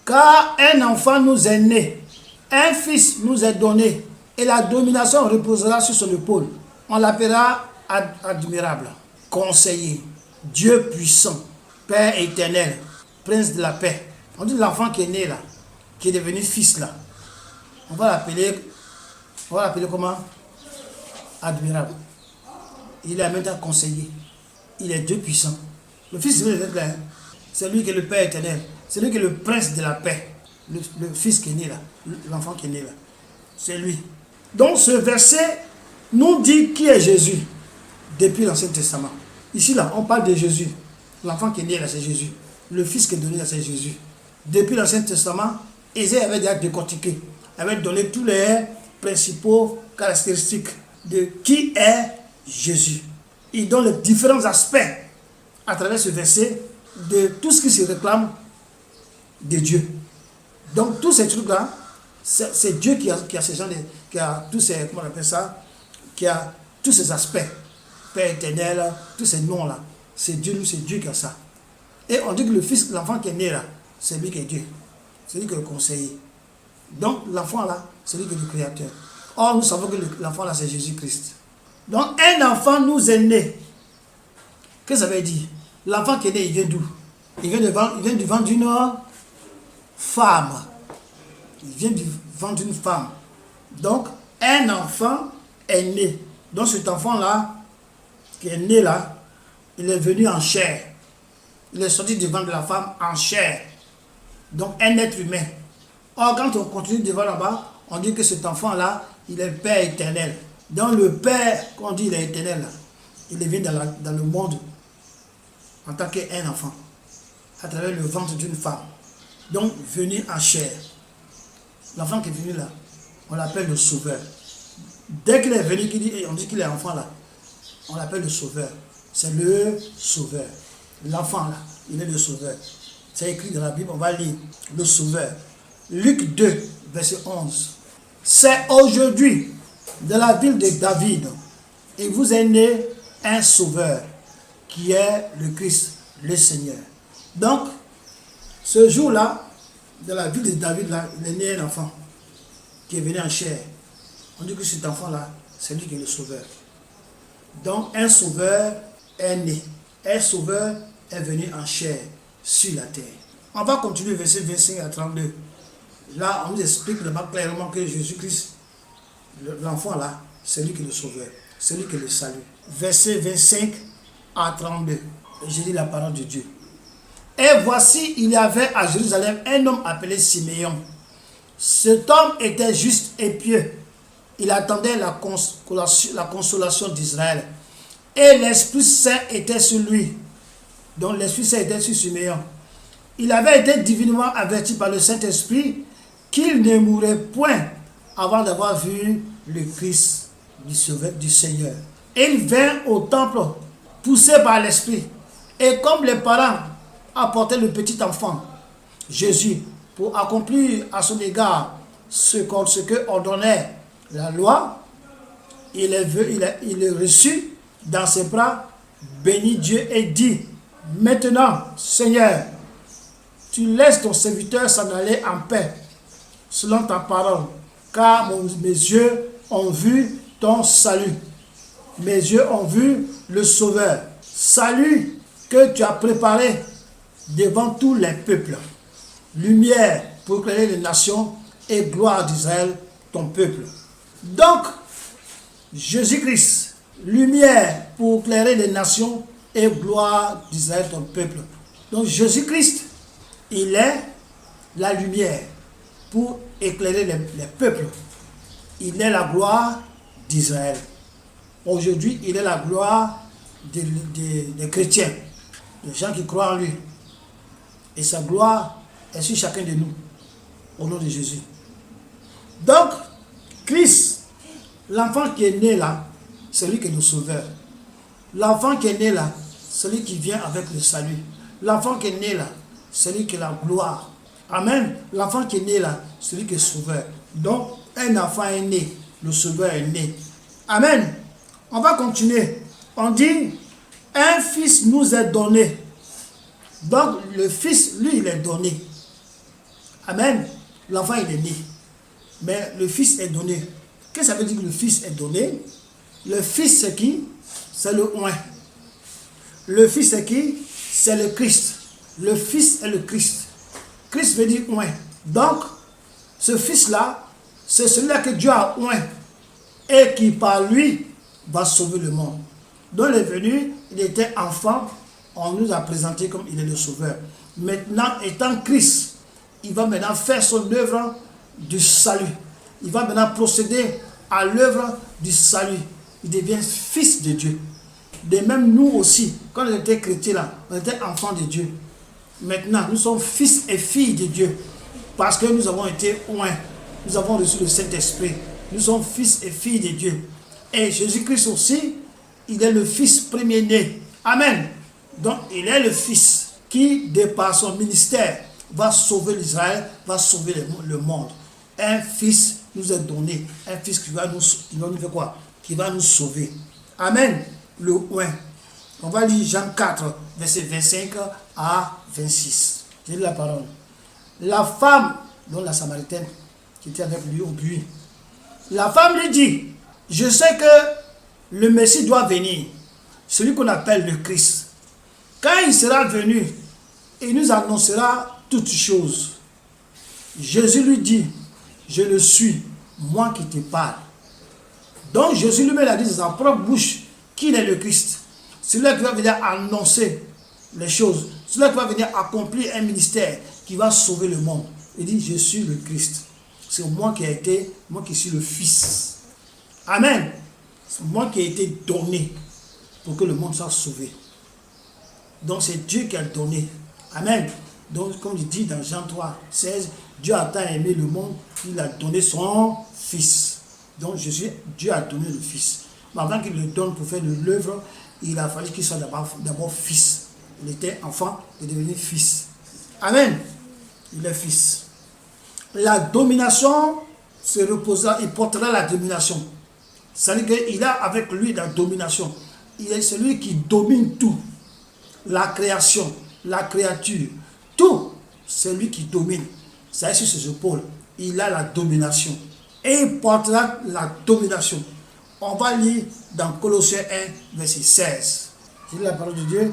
Car un enfant nous est né, un fils nous est donné, et la domination reposera sur son épaule. On l'appellera admirable, conseiller, Dieu puissant, Père éternel, prince de la paix. On dit l'enfant qui est né là, qui est devenu fils là. On va l'appeler comment? Admirable. Il est maintenant conseiller. Il est Dieu puissant. Le fils de l'être là, c'est lui qui est le Père éternel. C'est lui qui est le prince de la paix. Le fils qui est né là, l'enfant qui est né là. C'est lui. Donc ce verset nous dit qui est Jésus depuis l'Ancien Testament. Ici là, on parle de Jésus. L'enfant qui est né là, c'est Jésus. Le fils qui est donné là, c'est Jésus. Depuis l'Ancien Testament, Ésaïe avait déjà décortiqué, avait donné tous les principaux caractéristiques de qui est Jésus. Il donne les différents aspects à travers ce verset de tout ce qui se réclame de Dieu. Donc tous ces trucs-là, c'est Dieu qui a ces gens, qui a tous ces, comment on appelle ça, qui a tous ces aspects. Père éternel, tous ces noms-là. C'est Dieu qui a ça. Et on dit que le fils, l'enfant qui est né là, c'est lui qui est Dieu. C'est lui qui est le conseiller. Donc l'enfant là, c'est lui qui est le créateur. Or nous savons que l'enfant là, c'est Jésus-Christ. Donc un enfant nous est né. Qu'est-ce que ça veut dire? L'enfant qui est né, il vient d'où? Il vient du ventre d'une femme. Il vient du ventre d'une femme. Donc, un enfant est né. Donc, cet enfant-là, qui est né là, il est venu en chair. Il est sorti du ventre de la femme en chair. Donc, un être humain. Or, quand on continue devant là-bas, on dit que cet enfant-là, il est le Père éternel. Donc le Père, quand on dit il est éternel, là, il est venu dans le monde en tant qu'un enfant, à travers le ventre d'une femme. Donc venu en chair. L'enfant qui est venu là, on l'appelle le sauveur. Dès qu'il est venu, on dit qu'il est enfant là, on l'appelle le sauveur. C'est le sauveur. L'enfant là, il est le sauveur. C'est écrit dans la Bible, on va lire le sauveur. Luc 2, verset 11. C'est aujourd'hui, dans la ville de David, il vous est né un sauveur, qui est le Christ, le Seigneur. Donc, ce jour-là, dans la ville de David, là, il est né un enfant, qui est venu en chair. On dit que cet enfant-là, c'est lui qui est le sauveur. Donc, un sauveur est né. Un sauveur est venu en chair sur la terre. On va continuer verset 25 à 32. Là, on nous explique clairement que Jésus-Christ, l'enfant là, c'est lui qui est le sauveur. C'est lui qui est le salut. Verset 25 à 32. Je lis la parole de Dieu. Et voici, il y avait à Jérusalem un homme appelé Siméon. Cet homme était juste et pieux. Il attendait la consolation d'Israël. Et l'Esprit Saint était sur lui. Donc l'Esprit Saint était sur Siméon. Il avait été divinement averti par le Saint-Esprit qu'il ne mourrait point avant d'avoir vu le Christ du Seigneur. Et il vint au temple poussé par l'Esprit. Et comme les parents apportaient le petit enfant, Jésus, pour accomplir à son égard ce que ordonnait la loi, il le reçut dans ses bras, bénit Dieu et dit: Maintenant, Seigneur, tu laisses ton serviteur s'en aller en paix, selon ta parole, car mes yeux ont vu ton salut. Mes yeux ont vu le Sauveur. Salut que tu as préparé devant tous les peuples. Lumière pour éclairer les nations et gloire d'Israël, ton peuple. Donc, Jésus-Christ, lumière pour éclairer les nations et gloire d'Israël, ton peuple. Donc, Jésus-Christ, il est la lumière pour éclairer les peuples. Il est la gloire d'Israël. Aujourd'hui, il est la gloire des chrétiens, des gens qui croient en lui. Et sa gloire est sur chacun de nous, au nom de Jésus. Donc, Christ, l'enfant qui est né là, c'est lui qui est le sauveur. L'enfant qui est né là, c'est lui qui vient avec le salut. L'enfant qui est né là, c'est lui qui est la gloire. Amen. L'enfant qui est né là, c'est lui qui est sauveur. Donc, un enfant est né, le sauveur est né. Amen. On va continuer. On dit, un fils nous est donné. Donc, le fils, lui, il est donné. Amen. L'enfant, il est né. Mais le fils est donné. Qu'est-ce que ça veut dire que le fils est donné? Le fils, c'est qui? C'est le oint. Le fils, c'est qui? C'est le Christ. Le fils est le Christ. Christ veut dire oint. Donc, ce fils-là, c'est celui-là que Dieu a oint. Et qui, par lui, va sauver le monde. Donc, il est venu, il était enfant, on nous a présenté comme il est le sauveur. Maintenant, étant Christ, il va maintenant faire son œuvre du salut. Il va maintenant procéder à l'œuvre du salut. Il devient fils de Dieu. De même, nous aussi, quand on était chrétiens là, on était enfants de Dieu. Maintenant, nous sommes fils et filles de Dieu. Parce que nous avons été oints. Nous avons reçu le Saint-Esprit. Nous sommes fils et filles de Dieu. Et Jésus-Christ aussi, il est le fils premier-né. Amen. Donc, il est le fils qui, de par son ministère, va sauver l'Israël, va sauver le monde. Un fils nous est donné. Un fils qui va nous faire quoi? Qui va nous sauver. Amen. Le oint. On va lire Jean 4, verset 25 à 26. J'ai lu la parole. La femme, dont la Samaritaine, qui était avec lui au puits, la femme lui dit: je sais que le Messie doit venir, celui qu'on appelle le Christ. Quand il sera venu, il nous annoncera toutes choses. Jésus lui dit: je le suis, moi qui te parle. Donc Jésus lui-même a dit dans sa propre bouche qu'il est le Christ. Celui-là qui va venir annoncer les choses. Celui-là qui va venir accomplir un ministère qui va sauver le monde. Il dit: je suis le Christ. C'est moi qui suis le Fils. Amen. Moi qui ai été donné pour que le monde soit sauvé. Donc c'est Dieu qui a donné. Amen. Donc comme il dit dans Jean 3, 16, Dieu a tant aimé le monde, il a donné son Fils. Donc Dieu a donné le Fils. Mais avant qu'il le donne pour faire de l'œuvre, il a fallu qu'il soit d'abord Fils. Il était enfant, il est devenu Fils. Amen. Il est Fils. La domination se reposera, il portera la domination. C'est-à-dire qu'il a avec lui la domination. Il est celui qui domine tout. La création, la créature, tout, c'est lui qui domine. C'est sur ses épaules. Il a la domination. Et il portera la domination. On va lire dans Colossiens 1, verset 16. C'est la parole de Dieu.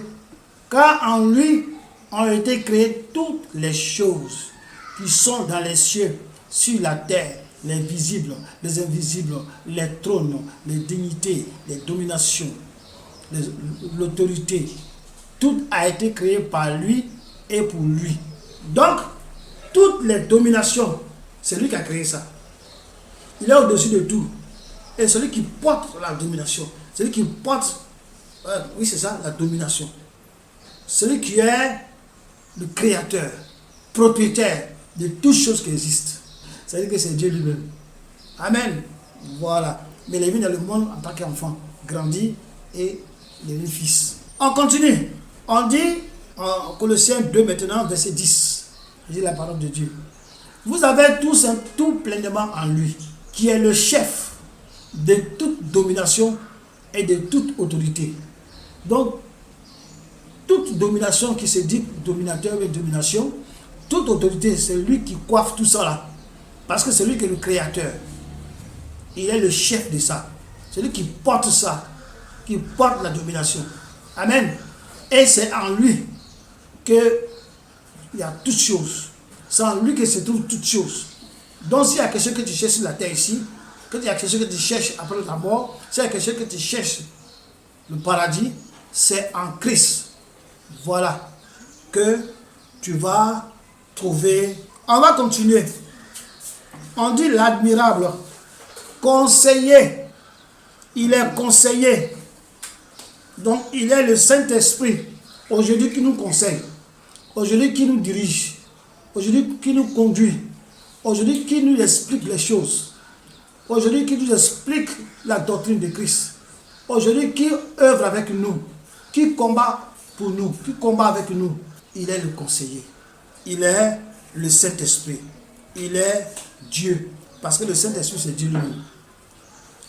Car en lui ont été créées toutes les choses qui sont dans les cieux, sur la terre, les visibles, les invisibles, les trônes, les dignités, les dominations, l'autorité. Tout a été créé par lui et pour lui. Donc, toutes les dominations, c'est lui qui a créé ça. Il est au-dessus de tout. Et celui qui porte la domination, celui qui porte, oui c'est ça, la domination. Celui qui est le créateur, propriétaire de toutes choses qui existent. C'est-à-dire que c'est Dieu lui-même. Amen. Voilà. Mais il est venu dans le monde en tant qu'enfant, grandit et il est devenu fils. On continue. On dit en Colossiens 2 maintenant, verset 10. Je dis la parole de Dieu. Vous avez tous tout pleinement en lui, qui est le chef de toute domination et de toute autorité. Donc, toute domination qui se dit dominateur et domination, toute autorité, c'est lui qui coiffe tout ça là. Parce que c'est lui qui est le créateur. Il est le chef de ça. C'est lui qui porte ça, qui porte la domination. Amen. Et c'est en lui qu'il y a toutes choses. C'est en lui que se trouvent toutes choses. Donc s'il y a quelque chose que tu cherches sur la terre ici, qu'il y a quelque chose que tu cherches après ta mort, s'il y a quelque chose que tu cherches le paradis, c'est en Christ. Voilà que tu vas trouver. On va continuer. On dit l'admirable conseiller. Il est conseiller. Donc il est le Saint-Esprit aujourd'hui qui nous conseille, aujourd'hui qui nous dirige, aujourd'hui qui nous conduit, aujourd'hui qui nous explique les choses, aujourd'hui qui nous explique la doctrine de Christ, aujourd'hui qui œuvre avec nous, qui combat pour nous, qui combat avec nous. Il est le conseiller, il est le Saint-Esprit, il est Dieu, parce que le Saint-Esprit c'est Dieu lui-même.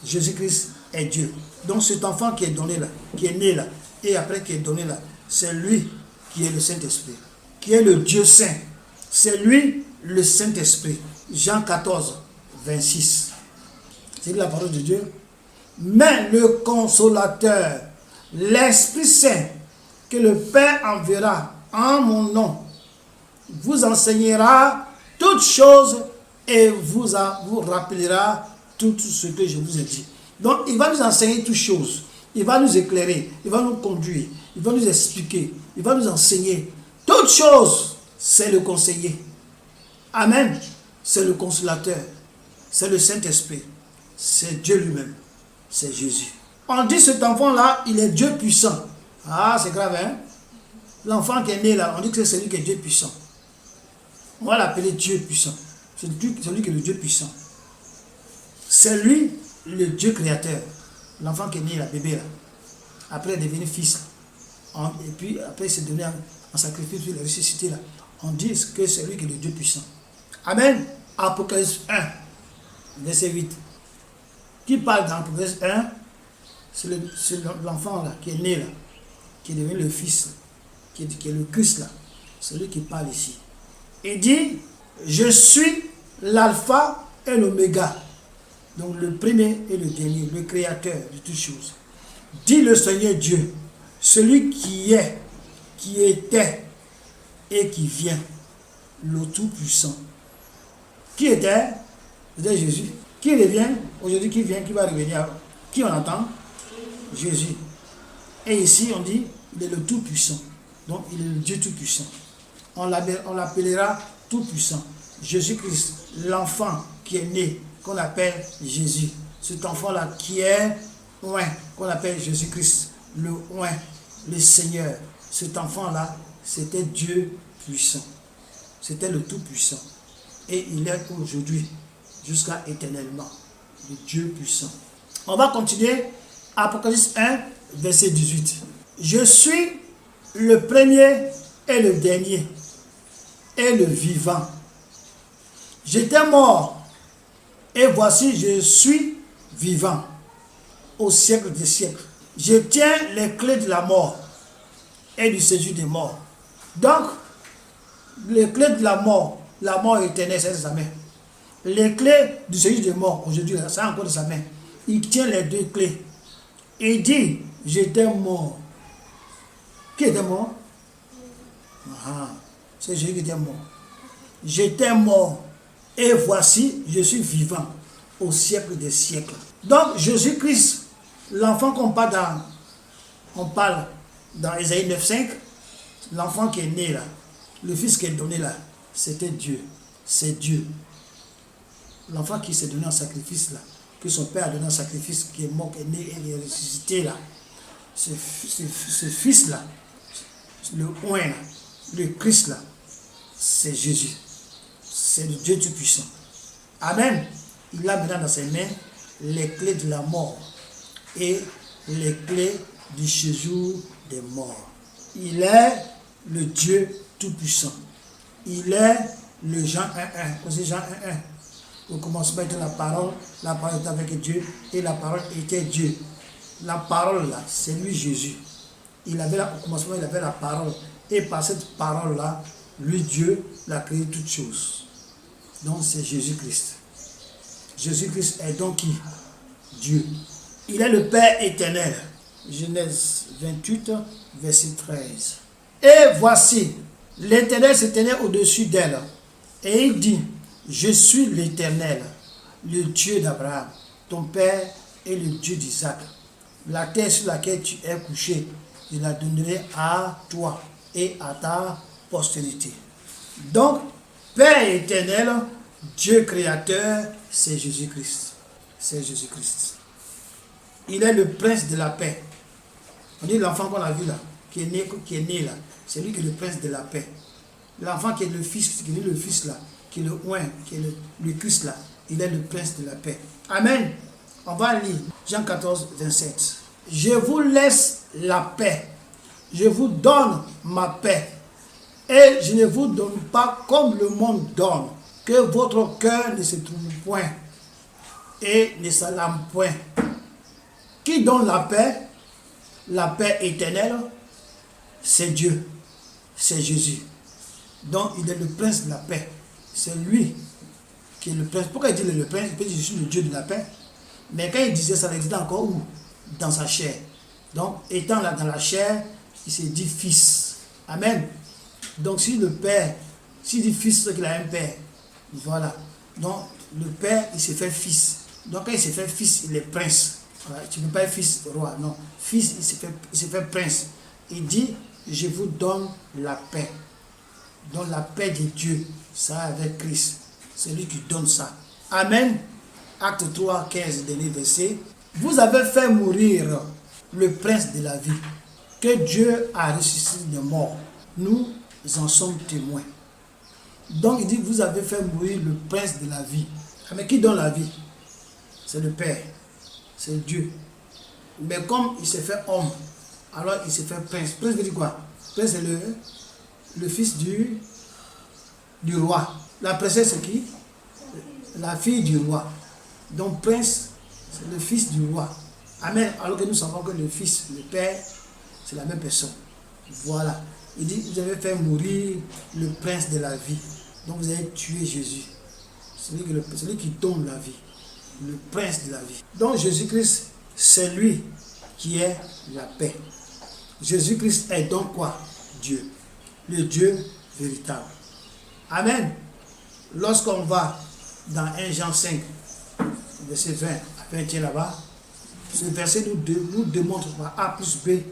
Jésus-Christ est Dieu. Donc cet enfant qui est donné là, qui est né là, et après qui est donné là, c'est lui qui est le Saint-Esprit, qui est le Dieu Saint. C'est lui le Saint-Esprit. Jean 14, 26. C'est la parole de Dieu. Mais le consolateur, l'Esprit Saint, que le Père enverra en mon nom, vous enseignera toutes choses et vous rappellera tout ce que je vous ai dit. Donc, il va nous enseigner toutes choses. Il va nous éclairer. Il va nous conduire. Il va nous expliquer. Il va nous enseigner. Toutes choses, c'est le conseiller. Amen. C'est le consolateur. C'est le Saint-Esprit. C'est Dieu lui-même. C'est Jésus. On dit cet enfant-là, il est Dieu puissant. Ah, c'est grave, hein? L'enfant qui est né là, on dit que c'est celui qui est Dieu puissant. On va l'appeler Dieu puissant. C'est celui qui est le Dieu puissant. C'est lui le Dieu créateur. L'enfant qui est né là, bébé là. Après il est devenu fils. Et puis après il s'est donné en sacrifice, puis il est ressuscité là. On dit que c'est lui qui est le Dieu puissant. Amen. Apocalypse 1, verset 8. Qui parle dans Apocalypse 1? C'est l'enfant là, qui est né là, qui est devenu le fils, qui est le Christ là. C'est lui qui parle ici. Il dit, je suis l'alpha et l'oméga. Donc le premier et le dernier, le créateur de toutes choses. Dit le Seigneur Dieu, celui qui est, qui était et qui vient, le Tout-Puissant. Qui était? C'était Jésus. Qui revient aujourd'hui, qui vient, qui va revenir? Qui on entend? Jésus. Et ici on dit, il est le Tout-Puissant. Donc il est le Dieu Tout-Puissant. On l'appellera Tout-Puissant. Jésus-Christ, l'enfant qui est né, qu'on appelle Jésus. Cet enfant-là qui est oint qu'on appelle Jésus-Christ, le oint, le Seigneur. Cet enfant-là, c'était Dieu puissant. C'était le Tout-Puissant. Et il est aujourd'hui, jusqu'à éternellement, le Dieu puissant. On va continuer. Apocalypse 1, verset 18. Je suis le premier et le dernier, et le vivant. J'étais mort, et voici je suis vivant, au siècle des siècles. Je tiens les clés de la mort et du séjour des morts. Donc, les clés de la mort éternelle, c'est sa main. Les clés du séjour des morts, aujourd'hui, c'est encore de sa main. Il tient les deux clés. Il dit, j'étais mort. Qui était mort? C'est Jésus qui était mort. J'étais mort, et voici, je suis vivant au siècle des siècles. Donc, Jésus-Christ, l'enfant qu'on parle dans Ésaïe 9,5, l'enfant qui est né là, le fils qui est donné là, c'était Dieu. C'est Dieu. L'enfant qui s'est donné en sacrifice là, que son père a donné en sacrifice, qui est mort, qui est né et qui est ressuscité là, ce fils là, le oint là, le Christ là, c'est Jésus. C'est le Dieu Tout-Puissant. Amen. Il a maintenant dans ses mains les clés de la mort et les clés du séjour des morts. Il est le Dieu Tout-Puissant. Il est le Jean 1.1. Aussi Jean 1.1. Au commencement était la parole était avec Dieu et la parole était Dieu. La parole là, c'est lui Jésus. Au commencement, il avait la parole. Et par cette parole-là, lui, Dieu, l'a créé toutes choses. Donc, c'est Jésus-Christ. Jésus-Christ est donc qui? Dieu. Il est le Père éternel. Genèse 28, verset 13. Et voici, l'Éternel se tenait au-dessus d'elle. Et il dit, je suis l'Éternel, le Dieu d'Abraham, ton Père et le Dieu d'Isaac. La terre sur laquelle tu es couché, je la donnerai à toi et à ta postérité. Donc, Père éternel, Dieu créateur, c'est Jésus-Christ. C'est Jésus-Christ. Il est le prince de la paix. On dit l'enfant qu'on a vu là, qui est né là, c'est lui qui est le prince de la paix. L'enfant qui est le fils, qui est le fils là, qui est le oint, qui est le Christ là, il est le prince de la paix. Amen. On va lire Jean 14, 27. Je vous laisse la paix. Je vous donne ma paix. Et je ne vous donne pas comme le monde donne. Que votre cœur ne se trouve point et ne s'alarme point. Qui donne la paix? La paix éternelle, c'est Dieu. C'est Jésus. Donc il est le prince de la paix. C'est lui qui est le prince. Pourquoi il dit le prince? Il peut dire je suis le Dieu de la paix. Mais quand il disait ça, il disait encore où? Dans sa chair. Donc étant là dans la chair, il s'est dit fils. Amen. Donc si le père, s'il dit fils, c'est qu'il a un père. Voilà. Donc le père, il s'est fait fils. Donc quand il s'est fait fils, il est prince. Voilà. Tu ne peux pas être fils de roi. Non. Fils, il s'est fait prince. Il dit, je vous donne la paix. Donc la paix de Dieu, ça avec Christ. C'est lui qui donne ça. Amen. Acte 3, 15, dernier verset. Vous avez fait mourir le prince de la vie, que Dieu a ressuscité des morts. Nous en sommes témoins. Donc il dit, vous avez fait mourir le prince de la vie. Mais qui donne la vie? C'est le Père. C'est Dieu. Mais comme il s'est fait homme, alors il s'est fait prince. Prince veut dire quoi? Prince c'est le fils du roi. La princesse c'est qui? La fille du roi. Donc prince, c'est le fils du roi. Amen. Alors que nous savons que le fils, le père, c'est la même personne. Voilà. Il dit, vous avez fait mourir le prince de la vie. Donc vous avez tué Jésus. Celui qui donne la vie. Le prince de la vie. Donc Jésus-Christ, c'est lui qui est la paix. Jésus-Christ est donc quoi? Dieu. Le Dieu véritable. Amen. Lorsqu'on va dans 1 Jean 5, verset 20 à 21 là-bas, ce verset nous démontre par A plus B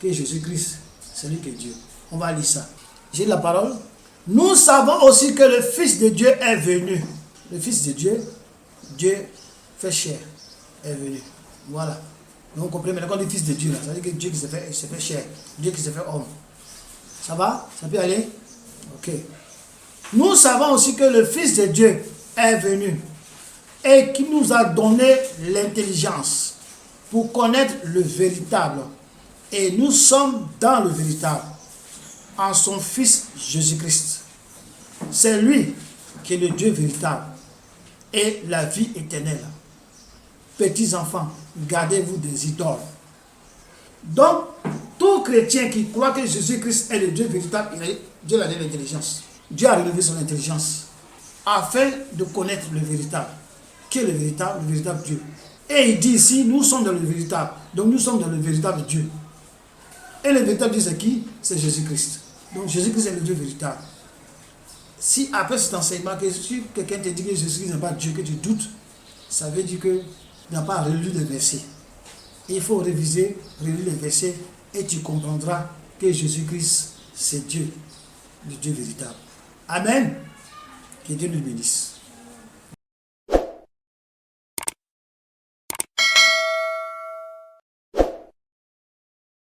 que Jésus-Christ, c'est lui qui est Dieu. On va lire ça. J'ai la parole. Nous savons aussi que le Fils de Dieu est venu. Le Fils de Dieu, Dieu fait chair, est venu. Voilà. Donc, vous comprenez maintenant quand on dit fils de Dieu, là, ça veut dire que Dieu qui s'est fait chair, Dieu qui s'est fait homme. Ça va? Ça peut aller? Ok. Nous savons aussi que le Fils de Dieu est venu et qui nous a donné l'intelligence pour connaître le véritable. Et nous sommes dans le véritable, en son Fils Jésus-Christ. C'est lui qui est le Dieu véritable et la vie éternelle. Petits enfants, gardez-vous des idoles. Donc, tout chrétien qui croit que Jésus-Christ est le Dieu véritable, Dieu l'a donné l'intelligence. Dieu a relevé son intelligence afin de connaître le véritable. Qui est le véritable? Le véritable Dieu. Et il dit ici, nous sommes dans le véritable. Donc nous sommes dans le véritable Dieu. Et le véritable Dieu, c'est qui? C'est Jésus-Christ. Donc Jésus-Christ est le Dieu véritable. Si après cet enseignement, que si quelqu'un te dit que Jésus-Christ n'est pas Dieu, que tu doutes, ça veut dire que tu n'as pas relu les versets. Il faut réviser, relire les versets, et tu comprendras que Jésus-Christ, c'est Dieu, le Dieu véritable. Amen. Que Dieu nous bénisse.